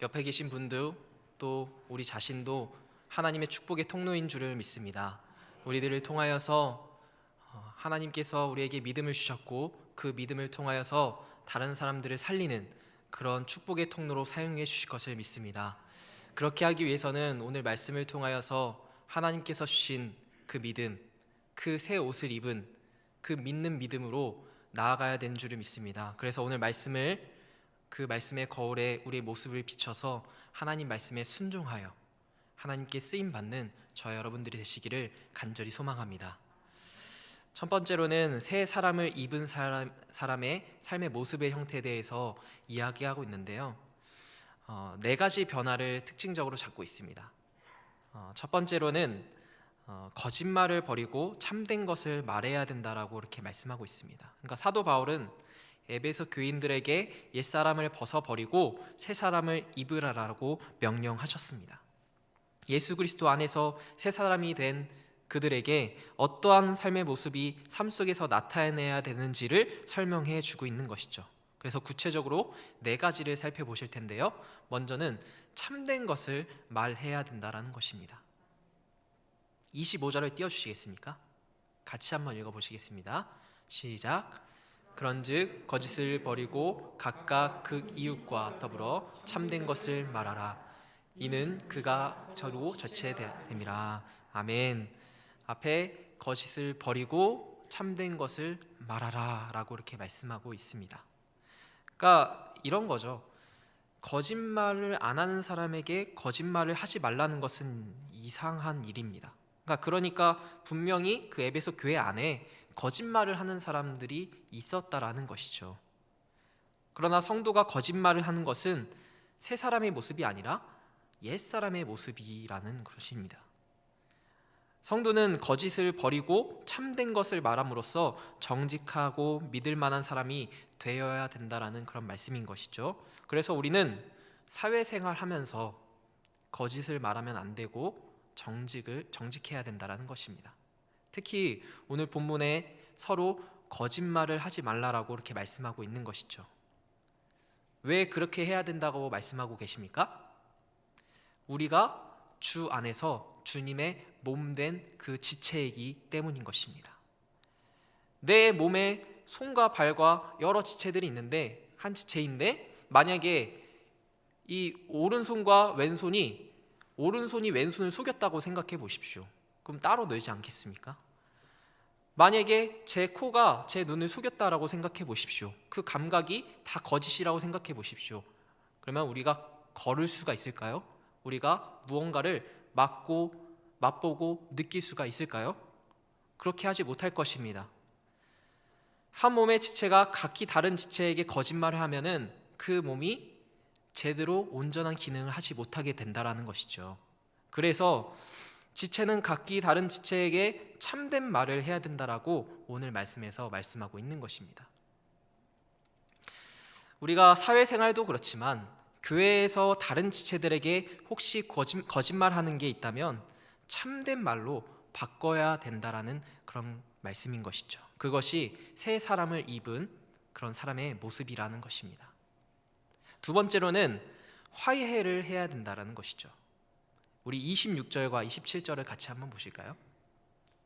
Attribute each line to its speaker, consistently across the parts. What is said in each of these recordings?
Speaker 1: 옆에 계신 분도 또 우리 자신도 하나님의 축복의 통로인 줄을 믿습니다. 우리들을 통하여서 하나님께서 우리에게 믿음을 주셨고 그 믿음을 통하여서 다른 사람들을 살리는 그런 축복의 통로로 사용해 주실 것을 믿습니다. 그렇게 하기 위해서는 오늘 말씀을 통하여서 하나님께서 주신 그 믿음, 그 새 옷을 입은 그 믿는 믿음으로 나아가야 되는 줄을 믿습니다. 그래서 오늘 말씀을 그 말씀의 거울에 우리의 모습을 비춰서 하나님 말씀에 순종하여 하나님께 쓰임받는 저와 여러분들이 되시기를 간절히 소망합니다. 첫 번째로는 새 사람을 입은 사람의 삶의 모습의 형태에 대해서 이야기하고 있는데요. 네 가지 변화를 특징적으로 잡고 있습니다. 첫 번째로는 거짓말을 버리고 참된 것을 말해야 된다라고 이렇게 말씀하고 있습니다. 그러니까 사도 바울은 에베소 교인들에게 옛사람을 벗어버리고 새 사람을 입으라라고 명령하셨습니다. 예수 그리스도 안에서 새 사람이 된 그들에게 어떠한 삶의 모습이 삶 속에서 나타내야 되는지를 설명해 주고 있는 것이죠. 그래서 구체적으로 네 가지를 살펴보실 텐데요. 먼저는 참된 것을 말해야 된다라는 것입니다. 25절을 띄워주시겠습니까? 같이 한번 읽어보시겠습니다. 시작. 그런즉 거짓을 버리고 각각 그 이웃과 더불어 참된 것을 말하라. 이는 그가 저로 저체됨이라. 아멘. 앞에 거짓을 버리고 참된 것을 말하라 라고 이렇게 말씀하고 있습니다. 그러니까 이런 거죠. 거짓말을 안 하는 사람에게 거짓말을 하지 말라는 것은 이상한 일입니다. 그러니까 분명히 그 에베소 교회 안에 거짓말을 하는 사람들이 있었다라는 것이죠. 그러나 성도가 거짓말을 하는 것은 새 사람의 모습이 아니라 옛 사람의 모습이라는 것입니다. 성도는 거짓을 버리고 참된 것을 말함으로써 정직하고 믿을 만한 사람이 되어야 된다라는 그런 말씀인 것이죠. 그래서 우리는 사회생활하면서 거짓을 말하면 안 되고 정직해야 된다라는 것입니다. 특히 오늘 본문에 서로 거짓말을 하지 말라라고 이렇게 말씀하고 있는 것이죠. 왜 그렇게 해야 된다고 말씀하고 계십니까? 우리가 주 안에서 주님의 몸된 그 지체이기 때문인 것입니다. 내 몸에 손과 발과 여러 지체들이 있는데 한 지체인데 만약에 이 오른손과 왼손이 왼손을 속였다고 생각해 보십시오. 그럼 따로 놀지 않겠습니까? 만약에 제 코가 제 눈을 속였다라고 생각해 보십시오. 그 감각이 다 거짓이라고 생각해 보십시오. 그러면 우리가 걸을 수가 있을까요? 우리가 무언가를 맛보고 느낄 수가 있을까요? 그렇게 하지 못할 것입니다. 한 몸의 지체가 각기 다른 지체에게 거짓말을 하면은 그 몸이 제대로 온전한 기능을 하지 못하게 된다라는 것이죠. 그래서 지체는 각기 다른 지체에게 참된 말을 해야 된다라고 오늘 말씀에서 말씀하고 있는 것입니다. 우리가 사회생활도 그렇지만 교회에서 다른 지체들에게 혹시 거짓말하는 게 있다면 참된 말로 바꿔야 된다라는 그런 말씀인 것이죠. 그것이 새 사람을 입은 그런 사람의 모습이라는 것입니다. 두 번째로는 화해를 해야 된다라는 것이죠. 우리 26절과 27절을 같이 한번 보실까요?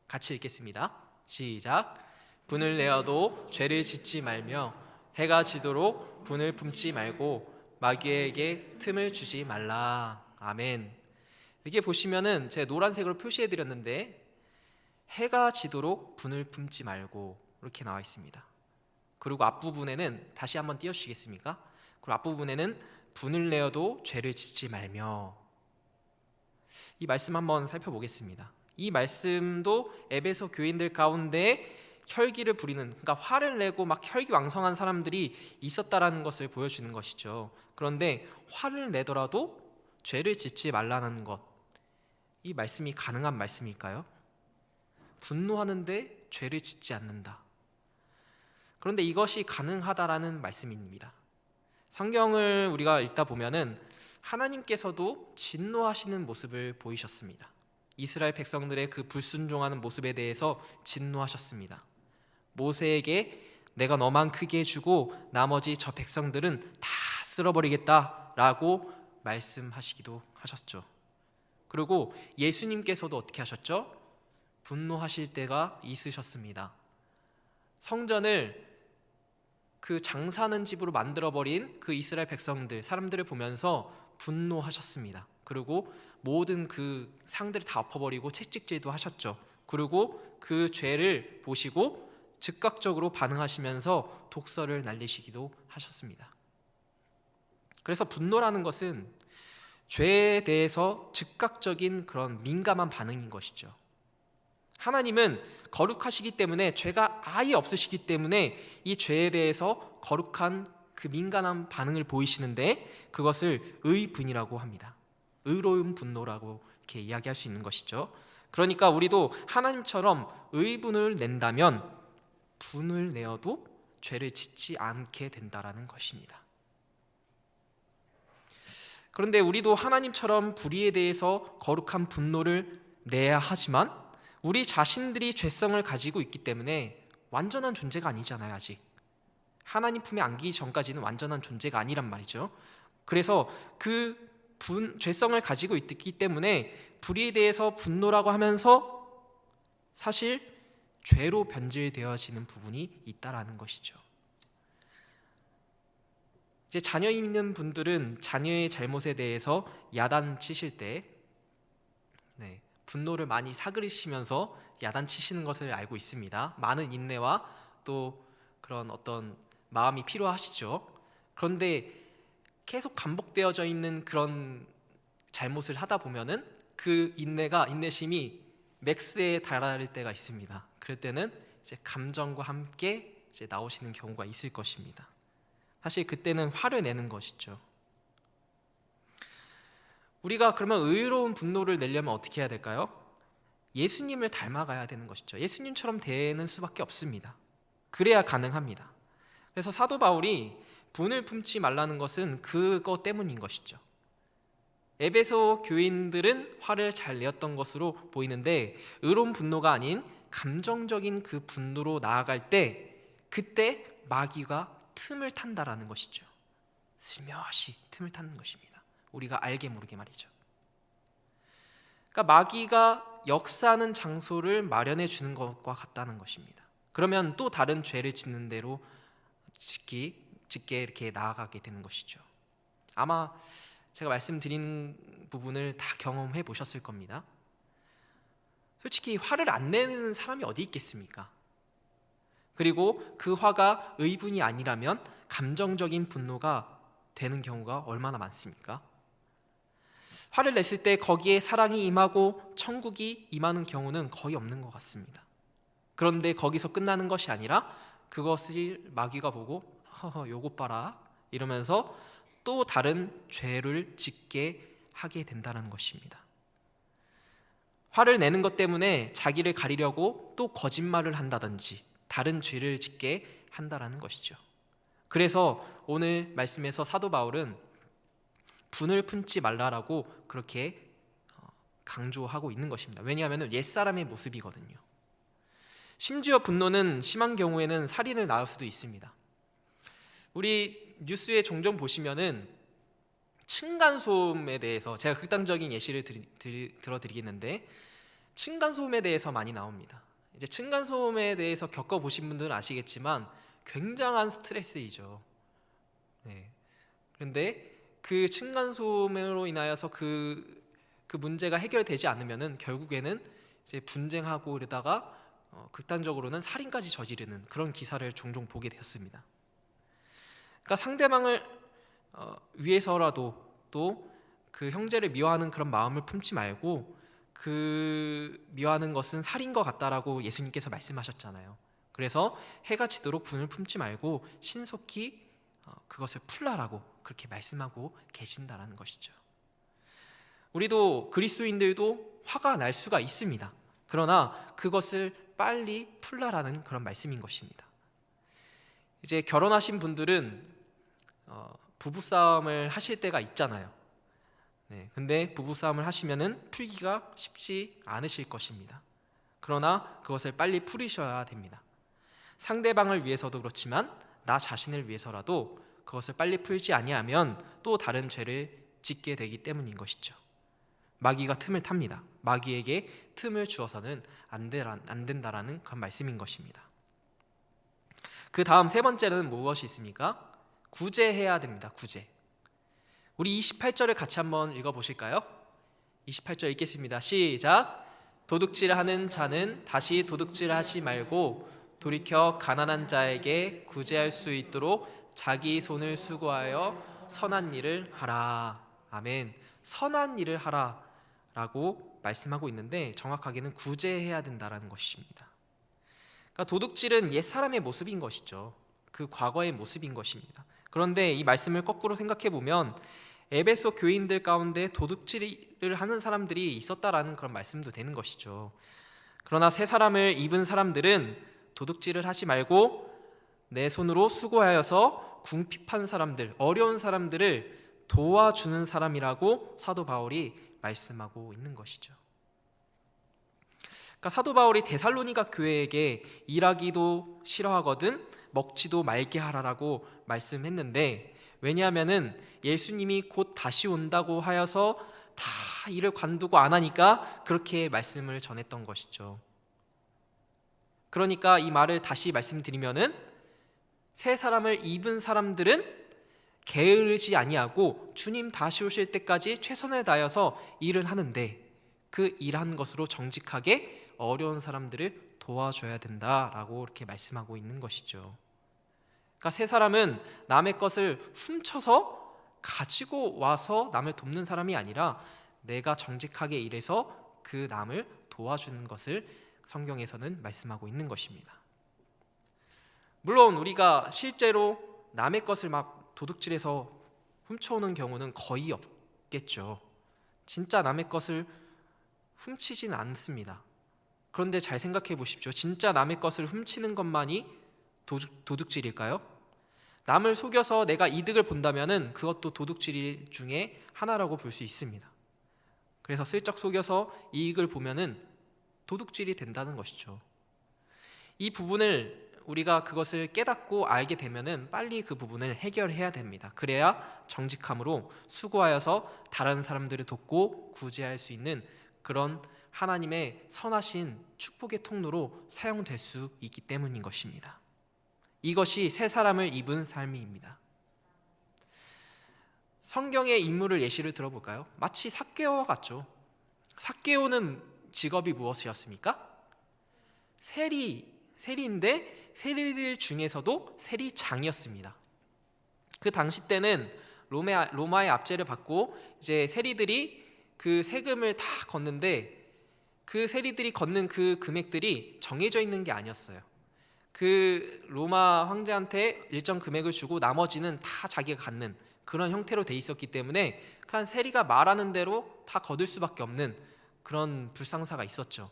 Speaker 1: 같이 읽겠습니다. 시작. 분을 내어도 죄를 짓지 말며 해가 지도록 분을 품지 말고 마귀에게 틈을 주지 말라. 아멘. 이게 보시면은 제가 노란색으로 표시해 드렸는데 해가 지도록 분을 품지 말고 이렇게 나와 있습니다. 그리고 앞부분에는 다시 한번 띄워주시겠습니까? 그리고 앞부분에는 분을 내어도 죄를 짓지 말며. 이 말씀 한번 살펴보겠습니다. 이 말씀도 에베소 교인들 가운데 혈기를 부리는, 그러니까 화를 내고 막 혈기왕성한 사람들이 있었다라는 것을 보여주는 것이죠. 그런데 화를 내더라도 죄를 짓지 말라는 것, 이 말씀이 가능한 말씀일까요? 분노하는데 죄를 짓지 않는다. 그런데 이것이 가능하다라는 말씀입니다. 성경을 우리가 읽다 보면은 하나님께서도 진노하시는 모습을 보이셨습니다. 이스라엘 백성들의 그 불순종하는 모습에 대해서 진노하셨습니다. 모세에게 내가 너만 크게 해주고 나머지 저 백성들은 다 쓸어버리겠다라고 말씀하시기도 하셨죠. 그리고 예수님께서도 어떻게 하셨죠? 분노하실 때가 있으셨습니다. 성전을 그 장사하는 집으로 만들어버린 그 이스라엘 백성들, 사람들을 보면서 분노하셨습니다. 그리고 모든 그 상들을 다 엎어버리고 채찍질도 하셨죠. 그리고 그 죄를 보시고 즉각적으로 반응하시면서 독서를 날리시기도 하셨습니다. 그래서 분노라는 것은 죄에 대해서 즉각적인 그런 민감한 반응인 것이죠. 하나님은 거룩하시기 때문에 죄가 아예 없으시기 때문에 이 죄에 대해서 거룩한 그 민감한 반응을 보이시는데 그것을 의분이라고 합니다. 의로운 분노라고 이렇게 이야기할 수 있는 것이죠. 그러니까 우리도 하나님처럼 의분을 낸다면 분을 내어도 죄를 짓지 않게 된다라는 것입니다. 그런데 우리도 하나님처럼 불의에 대해서 거룩한 분노를 내야 하지만 우리 자신들이 죄성을 가지고 있기 때문에 완전한 존재가 아니잖아요. 아직 하나님 품에 안기기 전까지는 완전한 존재가 아니란 말이죠. 그래서 그 죄성을 가지고 있기 때문에 불의에 대해서 분노라고 하면서 사실 죄로 변질되어지는 부분이 있다라는 것이죠. 이제 자녀 있는 분들은 자녀의 잘못에 대해서 야단치실 때 분노를 많이 사그리시면서 야단치시는 것을 알고 있습니다. 많은 인내와 또 그런 어떤 마음이 필요하시죠. 그런데 계속 반복되어져 있는 그런 잘못을 하다 보면은 그 인내심이 맥스에 달할 때가 있습니다. 그럴 때는 이제 감정과 함께 이제 나오시는 경우가 있을 것입니다. 사실 그때는 화를 내는 것이죠. 우리가 그러면 의로운 분노를 내려면 어떻게 해야 될까요? 예수님을 닮아가야 되는 것이죠. 예수님처럼 되는 수밖에 없습니다. 그래야 가능합니다. 그래서 사도 바울이 분을 품지 말라는 것은 그것 때문인 것이죠. 에베소 교인들은 화를 잘 내었던 것으로 보이는데 의로운 분노가 아닌 감정적인 그 분노로 나아갈 때 그때 마귀가 틈을 탄다라는 것이죠. 슬며시 틈을 타는 것입니다. 우리가 알게 모르게 말이죠. 그러니까 마귀가 역사하는 장소를 마련해 주는 것과 같다는 것입니다. 그러면 또 다른 죄를 짓는 대로 짓게 이렇게 나아가게 되는 것이죠. 아마 제가 말씀드린 부분을 다 경험해 보셨을 겁니다. 솔직히 화를 안 내는 사람이 어디 있겠습니까? 그리고 그 화가 의분이 아니라면 감정적인 분노가 되는 경우가 얼마나 많습니까? 화를 냈을 때 거기에 사랑이 임하고 천국이 임하는 경우는 거의 없는 것 같습니다. 그런데 거기서 끝나는 것이 아니라 그것을 마귀가 보고 허허 요것 봐라 이러면서 또 다른 죄를 짓게 하게 된다는 것입니다. 화를 내는 것 때문에 자기를 가리려고 또 거짓말을 한다든지 다른 죄를 짓게 한다는 것이죠. 그래서 오늘 말씀에서 사도 바울은 분을 품지 말라라고 그렇게 강조하고 있는 것입니다. 왜냐하면 옛사람의 모습이거든요. 심지어 분노는 심한 경우에는 살인을 낳을 수도 있습니다. 우리 뉴스에 종종 보시면은 층간소음에 대해서 제가 극단적인 예시를 들어드리겠는데 층간소음에 대해서 많이 나옵니다. 이제 층간소음에 대해서 겪어보신 분들은 아시겠지만 굉장한 스트레스이죠. 그런데 그 층간소음으로 인하여서 그 문제가 해결되지 않으면은 결국에는 이제 분쟁하고 이러다가 극단적으로는 살인까지 저지르는 그런 기사를 종종 보게 되었습니다. 그러니까 상대방을 위해서라도 또 그 형제를 미워하는 그런 마음을 품지 말고 그 미워하는 것은 살인과 같다라고 예수님께서 말씀하셨잖아요. 그래서 해가 지도록 분을 품지 말고 신속히 그것을 풀라라고 그렇게 말씀하고 계신다라는 것이죠. 우리도 그리스도인들도 화가 날 수가 있습니다. 그러나 그것을 빨리 풀라라는 그런 말씀인 것입니다. 이제 결혼하신 분들은 부부싸움을 하실 때가 있잖아요. 근데 부부싸움을 하시면은 풀기가 쉽지 않으실 것입니다. 그러나 그것을 빨리 풀으셔야 됩니다. 상대방을 위해서도 그렇지만 나 자신을 위해서라도 그것을 빨리 풀지 아니하면 또 다른 죄를 짓게 되기 때문인 것이죠. 마귀가 틈을 탑니다. 마귀에게 틈을 주어서는 안 된다라는 그런 말씀인 것입니다. 그 다음 세 번째는 무엇이 있습니까? 구제해야 됩니다. 구제. 우리 28절을 같이 한번 읽어보실까요? 28절 읽겠습니다. 시작. 도둑질하는 자는 다시 도둑질하지 말고 돌이켜 가난한 자에게 구제할 수 있도록 자기 손을 수고하여 선한 일을 하라. 아멘. 선한 일을 하라 라고 말씀하고 있는데 정확하게는 구제해야 된다는 것입니다. 그러니까 도둑질은 옛 사람의 모습인 것이죠. 그 과거의 모습인 것입니다. 그런데 이 말씀을 거꾸로 생각해 보면 에베소 교인들 가운데 도둑질을 하는 사람들이 있었다라는 그런 말씀도 되는 것이죠. 그러나 새 사람을 입은 사람들은 도둑질을 하지 말고 내 손으로 수고하여서 궁핍한 사람들, 어려운 사람들을 도와주는 사람이라고 사도 바울이 말씀하고 있는 것이죠. 그러니까 사도 바울이 데살로니가 교회에게 일하기도 싫어하거든 먹지도 말게 하라라고 말씀했는데, 왜냐하면은 예수님이 곧 다시 온다고 하여서 다 일을 관두고 안 하니까 그렇게 말씀을 전했던 것이죠. 그러니까 이 말을 다시 말씀드리면은 새 사람을 입은 사람들은 게으르지 아니하고 주님 다시 오실 때까지 최선을 다해서 일을 하는데 그 일한 것으로 정직하게 어려운 사람들을 도와줘야 된다라고 이렇게 말씀하고 있는 것이죠. 그러니까 새 사람은 남의 것을 훔쳐서 가지고 와서 남을 돕는 사람이 아니라 내가 정직하게 일해서 그 남을 도와주는 것을 성경에서는 말씀하고 있는 것입니다. 물론 우리가 실제로 남의 것을 막 도둑질해서 훔쳐오는 경우는 거의 없겠죠. 진짜 남의 것을 훔치진 않습니다. 그런데 잘 생각해 보십시오. 진짜 남의 것을 훔치는 것만이 도둑질일까요? 남을 속여서 내가 이득을 본다면은 그것도 도둑질 중에 하나라고 볼 수 있습니다. 그래서 슬쩍 속여서 이익을 보면은 도둑질이 된다는 것이죠. 이 부분을 우리가 그것을 깨닫고 알게 되면은 빨리 그 부분을 해결해야 됩니다. 그래야 정직함으로 수고하여서 다른 사람들을 돕고 구제할 수 있는 그런 하나님의 선하신 축복의 통로로 사용될 수 있기 때문인 것입니다. 이것이 새 사람을 입은 삶입니다. 성경의 인물을 예시를 들어볼까요? 마치 삭개오와 같죠. 삭개오는 직업이 무엇이었습니까? 세리인데 세리들 중에서도 세리장이었습니다. 그 당시 때는 로마의 압제를 받고 이제 세리들이 그 세금을 다 걷는데 그 세리들이 걷는 그 금액들이 정해져 있는 게 아니었어요. 그 로마 황제한테 일정 금액을 주고 나머지는 다 자기가 갖는 그런 형태로 돼 있었기 때문에 한 세리가 말하는 대로 다 거둘 수밖에 없는 그런 불상사가 있었죠.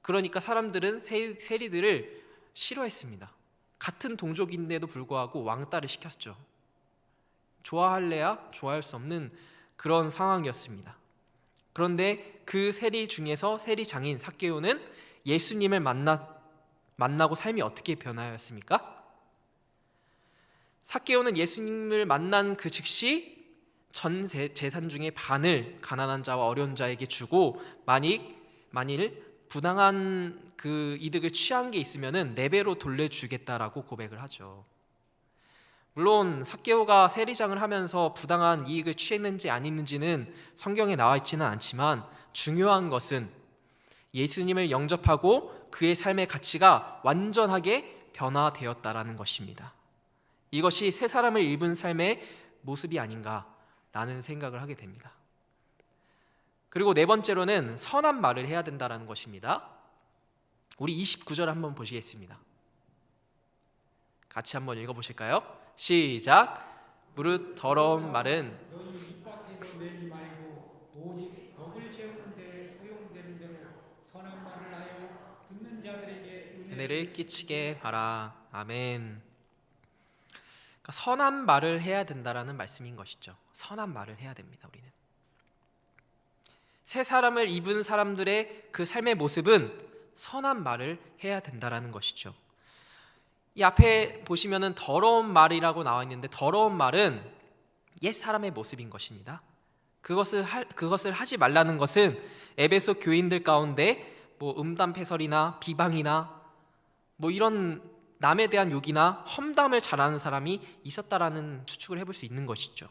Speaker 1: 그러니까 사람들은 세리들을 싫어했습니다. 같은 동족인데도 불구하고 왕따를 시켰죠. 좋아할래야 좋아할 수 없는 그런 상황이었습니다. 그런데 그 세리 중에서 세리장인 삭개오는 예수님을 만나고 삶이 어떻게 변하였습니까? 삭개오는 예수님을 만난 그 즉시 전 재산 중에 반을 가난한 자와 어려운 자에게 주고 만일 부당한 그 이득을 취한 게 있으면은 4배로 돌려주겠다라고 고백을 하죠. 물론 삭개오가 세리장을 하면서 부당한 이익을 취했는지 아니는지는 성경에 나와 있지는 않지만 중요한 것은 예수님을 영접하고 그의 삶의 가치가 완전하게 변화되었다라는 것입니다. 이것이 새 사람을 입은 삶의 모습이 아닌가라는 생각을 하게 됩니다. 그리고 네 번째로는 선한 말을 해야 된다는 것입니다. 우리 29절 한번 보시겠습니다. 같이 한번 읽어보실까요? 시작. 무릇 더러운 말은
Speaker 2: 너희 입 밖에도 내지 말고 오직 덕을 세우는 데 소용되는 대로 선한 말을 하여 듣는 자들에게
Speaker 1: 은혜를 끼치게 하라. 아멘. 그러니까 선한 말을 해야 된다라는 말씀인 것이죠. 선한 말을 해야 됩니다. 우리는 새 사람을 입은 사람들의 그 삶의 모습은 선한 말을 해야 된다라는 것이죠. 이 앞에 보시면은 더러운 말이라고 나와 있는데 더러운 말은 옛 사람의 모습인 것입니다. 그것을 하지 말라는 것은 에베소 교인들 가운데 뭐 음담패설이나 비방이나 뭐 이런 남에 대한 욕이나 험담을 잘하는 사람이 있었다라는 추측을 해볼 수 있는 것이죠.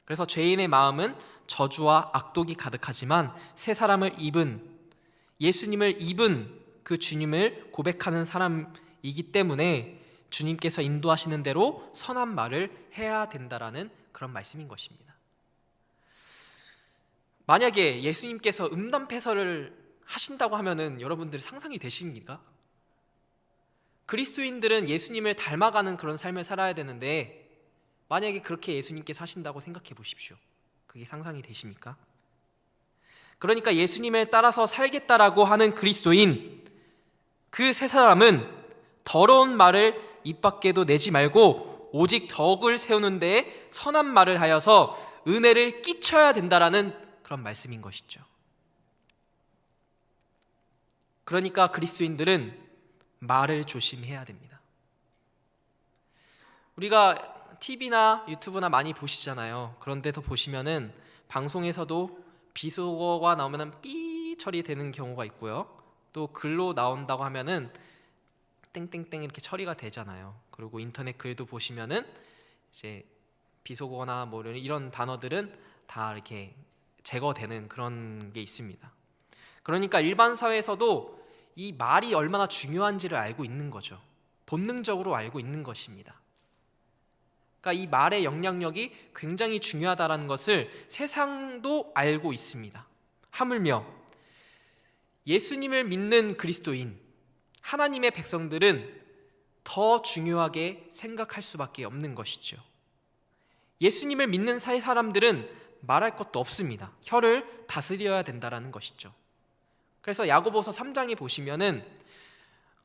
Speaker 1: 그래서 죄인의 마음은 저주와 악독이 가득하지만 새 사람을 입은, 예수님을 입은 그 주님을 고백하는 사람이기 때문에 주님께서 인도하시는 대로 선한 말을 해야 된다라는 그런 말씀인 것입니다. 만약에 예수님께서 음담패설을 하신다고 하면은 여러분들이 상상이 되십니까? 그리스도인들은 예수님을 닮아가는 그런 삶을 살아야 되는데 만약에 그렇게 예수님께서 하신다고 생각해 보십시오. 그게 상상이 되십니까? 그러니까 예수님을 따라서 살겠다라고 하는 그리스도인, 그 세 사람은 더러운 말을 입 밖에도 내지 말고 오직 덕을 세우는 데에 선한 말을 하여서 은혜를 끼쳐야 된다라는 그런 말씀인 것이죠. 그러니까 그리스도인들은 말을 조심해야 됩니다. 우리가 TV나 유튜브나 많이 보시잖아요. 그런 데서 보시면은 방송에서도 비속어가 나오면은 삐 처리되는 경우가 있고요. 또 글로 나온다고 하면은 땡땡땡 이렇게 처리가 되잖아요. 그리고 인터넷 글도 보시면은 이제 비속어나 뭐 이런 단어들은 다 이렇게 제거되는 그런 게 있습니다. 그러니까 일반 사회에서도 이 말이 얼마나 중요한지를 알고 있는 거죠. 본능적으로 알고 있는 것입니다. 그러니까 이 말의 영향력이 굉장히 중요하다는 것을 세상도 알고 있습니다. 하물며 예수님을 믿는 그리스도인, 하나님의 백성들은 더 중요하게 생각할 수밖에 없는 것이죠. 예수님을 믿는 사람들은 말할 것도 없습니다. 혀를 다스려야 된다는 것이죠. 그래서 야고보서 3장에 보시면은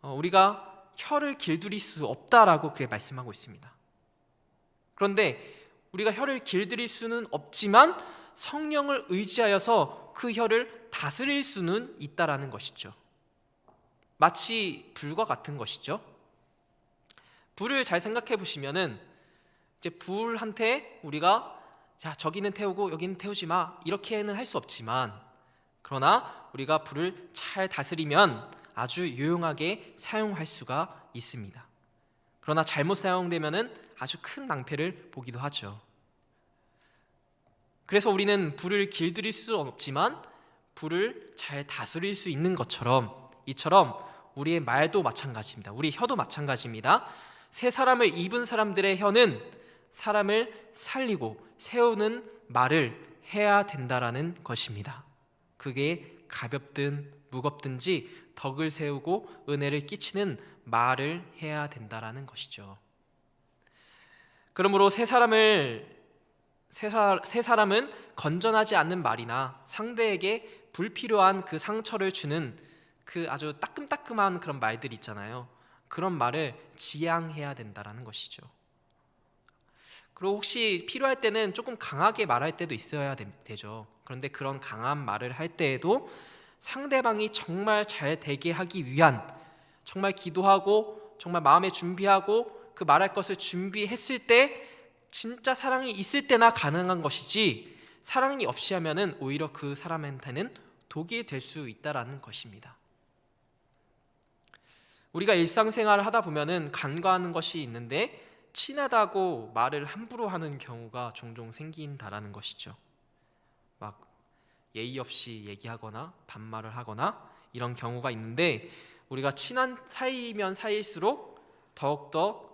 Speaker 1: 우리가 혀를 길들일 수 없다라고 그렇게 말씀하고 있습니다. 그런데 우리가 혀를 길들일 수는 없지만 성령을 의지하여서 그 혀를 다스릴 수는 있다라는 것이죠. 마치 불과 같은 것이죠. 불을 잘 생각해 보시면은 이제 불한테 우리가 자 저기는 태우고 여기는 태우지 마 이렇게는 할 수 없지만, 그러나 우리가 불을 잘 다스리면 아주 유용하게 사용할 수가 있습니다. 그러나 잘못 사용되면은 아주 큰 낭패를 보기도 하죠. 그래서 우리는 불을 길들일 수 없지만 불을 잘 다스릴 수 있는 것처럼, 이처럼 우리의 말도 마찬가지입니다. 우리 혀도 마찬가지입니다. 새 사람을 입은 사람들의 혀는 사람을 살리고 세우는 말을 해야 된다라는 것입니다. 그게 가볍든 무겁든지 덕을 세우고 은혜를 끼치는 말을 해야 된다라는 것이죠. 그러므로 새 사람은 건전하지 않는 말이나 상대에게 불필요한 그 상처를 주는 그 아주 따끔따끔한 그런 말들 있잖아요. 그런 말을 지양해야 된다라는 것이죠. 그리고 혹시 필요할 때는 조금 강하게 말할 때도 있어야 되죠. 그런데 그런 강한 말을 할 때에도 상대방이 정말 잘 되게 하기 위한, 정말 기도하고 정말 마음에 준비하고 그 말할 것을 준비했을 때, 진짜 사랑이 있을 때나 가능한 것이지, 사랑이 없이 하면은 오히려 그 사람한테는 독이 될 수 있다라는 것입니다. 우리가 일상생활을 하다 보면은 간과하는 것이 있는데 친하다고 말을 함부로 하는 경우가 종종 생긴다라는 것이죠. 막 예의 없이 얘기하거나 반말을 하거나 이런 경우가 있는데, 우리가 친한 사이면 사이일수록 더욱더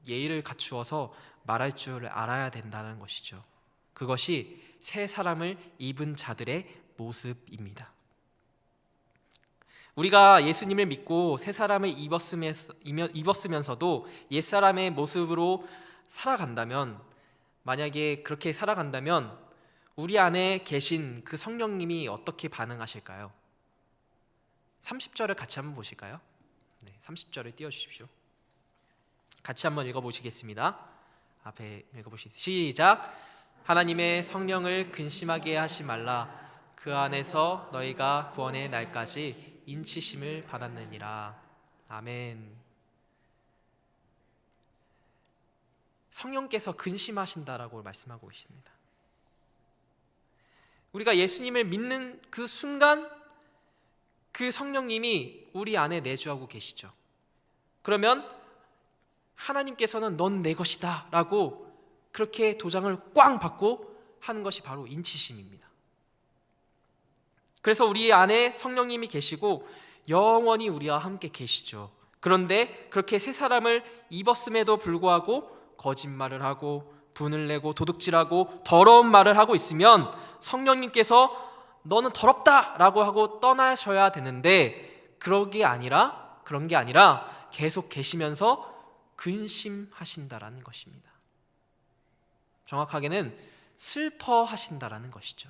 Speaker 1: 예의를 갖추어서 말할 줄 알아야 된다는 것이죠. 그것이 새 사람을 입은 자들의 모습입니다. 우리가 예수님을 믿고 새 사람을 입었으면서도 옛사람의 모습으로 살아간다면, 만약에 그렇게 살아간다면 우리 안에 계신 그 성령님이 어떻게 반응하실까요? 30절을 같이 한번 보실까요? 네, 30절을 띄워주십시오. 같이 한번 읽어보시겠습니다. 앞에 읽어보시죠. 시작. 하나님의 성령을 근심하게 하지 말라. 그 안에서 너희가 구원의 날까지 인치심을 받았느니라. 아멘. 성령께서 근심하신다라고 말씀하고 계십니다. 우리가 예수님을 믿는 그 순간 그 성령님이 우리 안에 내주하고 계시죠. 그러면 하나님께서는 넌 내 것이다 라고 그렇게 도장을 꽝 받고 하는 것이 바로 인치심입니다. 그래서 우리 안에 성령님이 계시고 영원히 우리와 함께 계시죠. 그런데 그렇게 새 사람을 입었음에도 불구하고 거짓말을 하고 분을 내고 도둑질하고 더러운 말을 하고 있으면 성령님께서 너는 더럽다 라고 하고 떠나셔야 되는데 그런 게 아니라 계속 계시면서 근심하신다라는 것입니다. 정확하게는 슬퍼하신다라는 것이죠.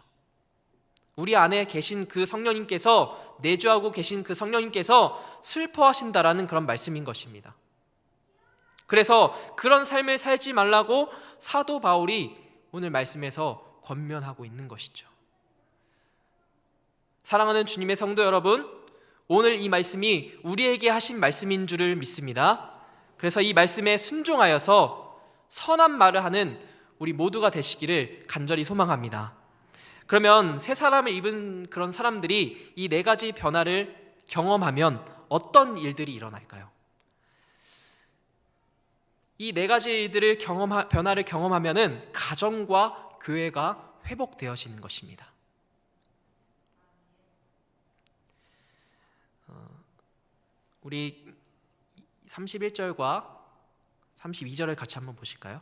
Speaker 1: 우리 안에 계신 그 성령님께서, 내주하고 계신 그 성령님께서 슬퍼하신다라는 그런 말씀인 것입니다. 그래서 그런 삶을 살지 말라고 사도 바울이 오늘 말씀에서 권면하고 있는 것이죠. 사랑하는 주님의 성도 여러분, 오늘 이 말씀이 우리에게 하신 말씀인 줄을 믿습니다. 그래서 이 말씀에 순종하여서 선한 말을 하는 우리 모두가 되시기를 간절히 소망합니다. 그러면 새 사람을 입은 그런 사람들이 이 네 가지 변화를 경험하면 어떤 일들이 일어날까요? 이 네 가지 일들을 변화를 경험하면은 가정과 교회가 회복되어지는 것입니다. 우리 31절과 32절을 같이 한번 보실까요?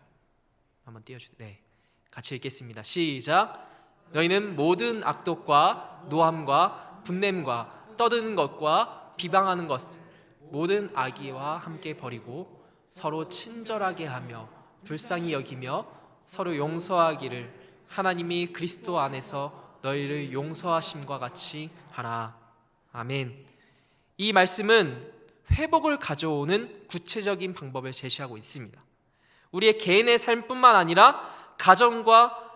Speaker 1: 한번 띄워주세요. 네, 같이 읽겠습니다. 시작. 너희는 모든 악독과 노함과 분냄과 떠드는 것과 비방하는 것 모든 악의와 함께 버리고 서로 친절하게 하며 불쌍히 여기며 서로 용서하기를 하나님이 그리스도 안에서 너희를 용서하심과 같이 하라. 아멘. 이 말씀은 회복을 가져오는 구체적인 방법을 제시하고 있습니다. 우리의 개인의 삶뿐만 아니라 가정과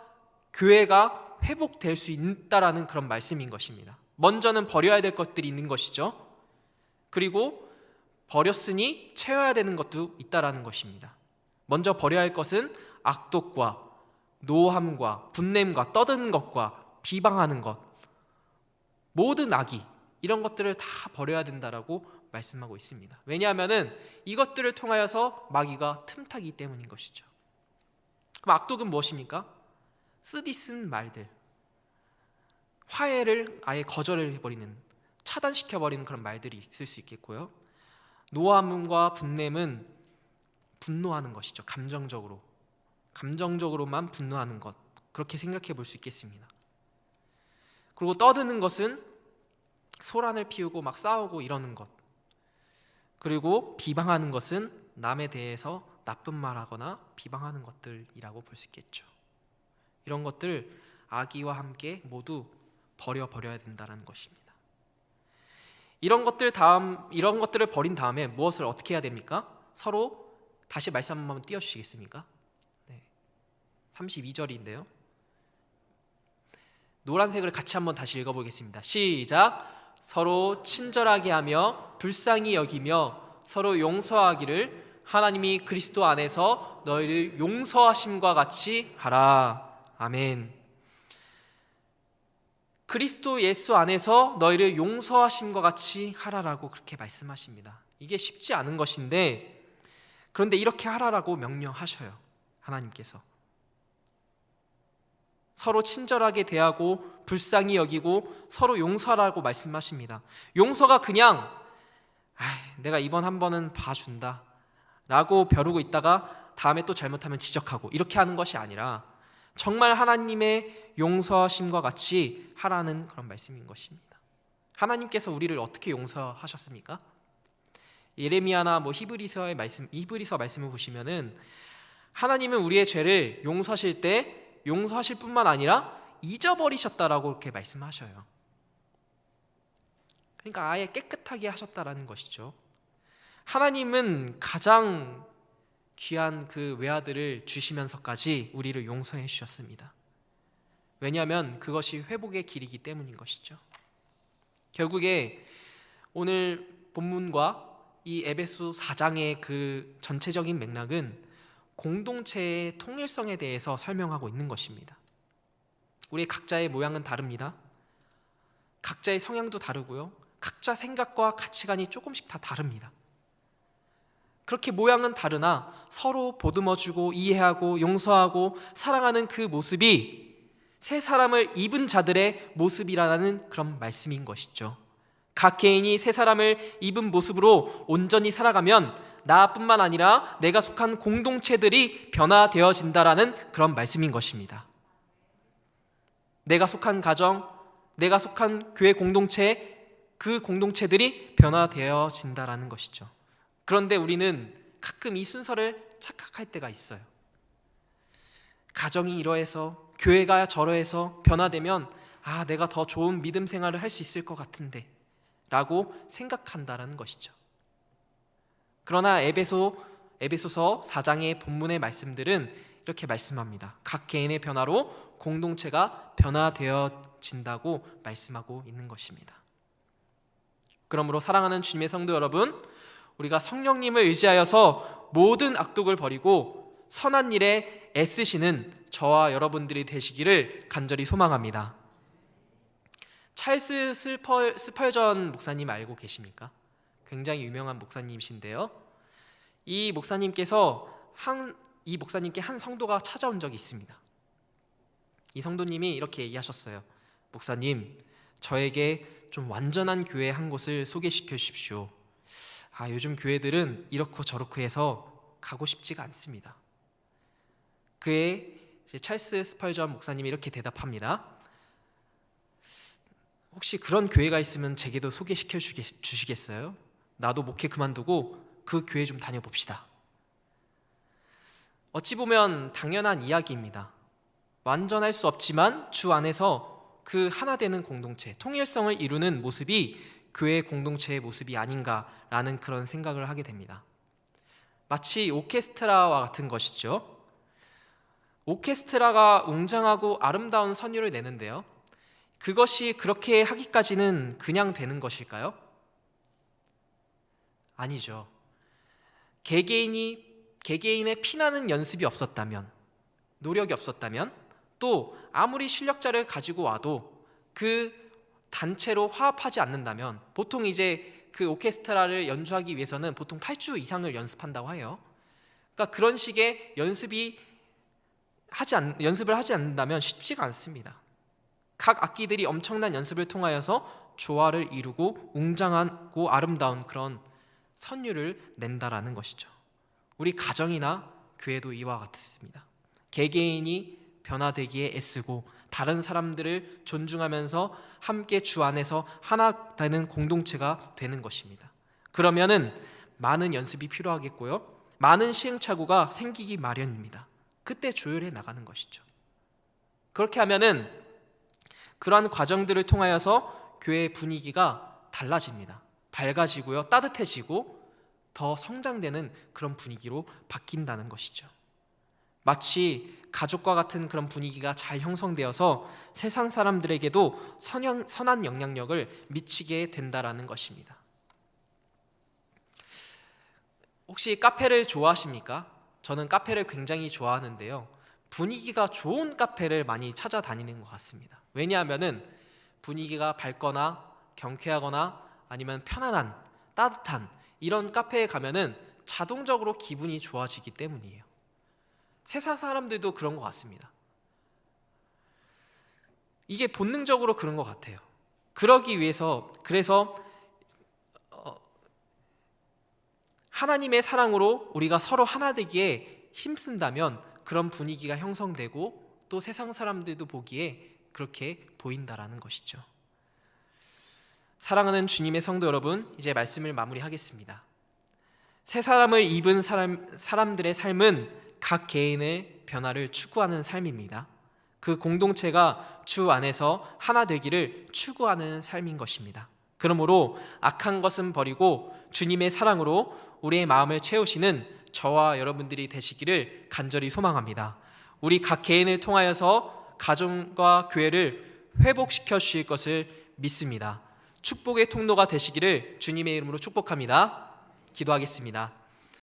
Speaker 1: 교회가 회복될 수 있다라는 그런 말씀인 것입니다. 먼저는 버려야 될 것들이 있는 것이죠. 그리고 버렸으니 채워야 되는 것도 있다라는 것입니다. 먼저 버려야 할 것은 악독과 노함과 분냄과 떠드는 것과 비방하는 것, 모든 악의, 이런 것들을 다 버려야 된다라고 말씀하고 있습니다. 왜냐하면 이것들을 통하여서 마귀가 틈타기 때문인 것이죠. 그럼 악독은 무엇입니까? 쓰디쓴 말들, 화해를 아예 거절을 해버리는, 차단시켜버리는 그런 말들이 있을 수 있겠고요. 노함과 분냄은 분노하는 것이죠. 감정적으로만 분노하는 것, 그렇게 생각해 볼 수 있겠습니다. 그리고 떠드는 것은 소란을 피우고 막 싸우고 이러는 것, 그리고 비방하는 것은 남에 대해서 나쁜 말하거나 비방하는 것들이라고 볼 수 있겠죠. 이런 것들 악의와 함께 모두 버려야 된다는 것입니다. 이런 것들을 버린 다음에 무엇을 어떻게 해야 됩니까? 서로 다시 말씀 한번 띄워주시겠습니까? 네. 32절인데요. 노란색을 같이 한번 다시 읽어보겠습니다. 시작. 서로 친절하게 하며 불쌍히 여기며 서로 용서하기를 하나님이 그리스도 안에서 너희를 용서하심과 같이 하라. 아멘. 그리스도 예수 안에서 너희를 용서하심과 같이 하라라고 그렇게 말씀하십니다. 이게 쉽지 않은 것인데, 그런데 이렇게 하라라고 명령하셔요. 하나님께서 서로 친절하게 대하고 불쌍히 여기고 서로 용서하라고 말씀하십니다. 용서가 그냥 내가 이번 한 번은 봐준다 라고 벼르고 있다가 다음에 또 잘못하면 지적하고 이렇게 하는 것이 아니라 정말 하나님의 용서하심과 같이 하라는 그런 말씀인 것입니다. 하나님께서 우리를 어떻게 용서하셨습니까? 예레미야나 히브리서 말씀을 보시면은 하나님은 우리의 죄를 용서하실 때 용서하실 뿐만 아니라 잊어버리셨다라고 이렇게 말씀하셔요. 그러니까 아예 깨끗하게 하셨다라는 것이죠. 하나님은 가장 귀한 그 외아들을 주시면서까지 우리를 용서해 주셨습니다. 왜냐하면 그것이 회복의 길이기 때문인 것이죠. 결국에 오늘 본문과 이 에베소 4장의 그 전체적인 맥락은 공동체의 통일성에 대해서 설명하고 있는 것입니다. 우리 각자의 모양은 다릅니다. 각자의 성향도 다르고요. 각자 생각과 가치관이 조금씩 다 다릅니다. 그렇게 모양은 다르나 서로 보듬어주고 이해하고 용서하고 사랑하는 그 모습이 새 사람을 입은 자들의 모습이라는 그런 말씀인 것이죠. 각 개인이 새 사람을 입은 모습으로 온전히 살아가면 나뿐만 아니라 내가 속한 공동체들이 변화되어진다라는 그런 말씀인 것입니다. 내가 속한 가정, 내가 속한 교회 공동체, 그 공동체들이 변화되어진다라는 것이죠. 그런데 우리는 가끔 이 순서를 착각할 때가 있어요. 가정이 이러해서, 교회가 저러해서 변화되면 내가 더 좋은 믿음 생활을 할 수 있을 것 같은데 라고 생각한다라는 것이죠. 그러나 에베소서 4장의 본문의 말씀들은 이렇게 말씀합니다. 각 개인의 변화로 공동체가 변화되어진다고 말씀하고 있는 것입니다. 그러므로 사랑하는 주님의 성도 여러분, 우리가 성령님을 의지하여서 모든 악독을 버리고 선한 일에 애쓰시는 저와 여러분들이 되시기를 간절히 소망합니다. 찰스 스펄전 목사님 알고 계십니까? 굉장히 유명한 목사님이신데요. 이 목사님께 한 성도가 찾아온 적이 있습니다. 이 성도님이 이렇게 얘기하셨어요. 목사님, 저에게 좀 완전한 교회 한 곳을 소개시켜 주십시오. 요즘 교회들은 이렇고 저렇고 해서 가고 싶지가 않습니다. 그의 찰스 스펄전 목사님이 이렇게 대답합니다. 혹시 그런 교회가 있으면 제게도 소개시켜 주시겠어요? 나도 목회 그만두고 그 교회 좀 다녀봅시다. 어찌 보면 당연한 이야기입니다. 완전할 수 없지만 주 안에서 그 하나 되는 공동체, 통일성을 이루는 모습이 교회 공동체의 모습이 아닌가라는 그런 생각을 하게 됩니다. 마치 오케스트라와 같은 것이죠. 오케스트라가 웅장하고 아름다운 선율을 내는데요, 그것이 그렇게 하기까지는 그냥 되는 것일까요? 아니죠. 개개인의 피나는 연습이 없었다면, 노력이 없었다면, 또 아무리 실력자를 가지고 와도 그 단체로 화합하지 않는다면, 보통 이제 그 오케스트라를 연주하기 위해서는 보통 8주 이상을 연습한다고 해요. 그러니까 그런 식의 연습을 하지 않는다면 쉽지가 않습니다. 각 악기들이 엄청난 연습을 통하여서 조화를 이루고 웅장하고 아름다운 그런 선율을 낸다라는 것이죠. 우리 가정이나 교회도 이와 같습니다. 개개인이 변화되기에 애쓰고 다른 사람들을 존중하면서 함께 주 안에서 하나 되는 공동체가 되는 것입니다. 그러면은 많은 연습이 필요하겠고요, 많은 시행착오가 생기기 마련입니다. 그때 조율해 나가는 것이죠. 그렇게 하면은 그러한 과정들을 통하여서 교회의 분위기가 달라집니다. 밝아지고요, 따뜻해지고 더 성장되는 그런 분위기로 바뀐다는 것이죠. 마치 가족과 같은 그런 분위기가 잘 형성되어서 세상 사람들에게도 선한 영향력을 미치게 된다라는 것입니다. 혹시 카페를 좋아하십니까? 저는 카페를 굉장히 좋아하는데요, 분위기가 좋은 카페를 많이 찾아다니는 것 같습니다. 왜냐하면 분위기가 밝거나 경쾌하거나 아니면 편안한, 따뜻한 이런 카페에 가면은 자동적으로 기분이 좋아지기 때문이에요. 세상 사람들도 그런 것 같습니다. 이게 본능적으로 그런 것 같아요. 그래서 하나님의 사랑으로 우리가 서로 하나 되기에 힘쓴다면 그런 분위기가 형성되고 또 세상 사람들도 보기에 그렇게 보인다라는 것이죠. 사랑하는 주님의 성도 여러분, 이제 말씀을 마무리하겠습니다. 새 사람을 입은 사람들의 삶은 각 개인의 변화를 추구하는 삶입니다. 그 공동체가 주 안에서 하나 되기를 추구하는 삶인 것입니다. 그러므로 악한 것은 버리고 주님의 사랑으로 우리의 마음을 채우시는 저와 여러분들이 되시기를 간절히 소망합니다. 우리 각 개인을 통하여서 가정과 교회를 회복시켜 주실 것을 믿습니다. 축복의 통로가 되시기를 주님의 이름으로 축복합니다. 기도하겠습니다.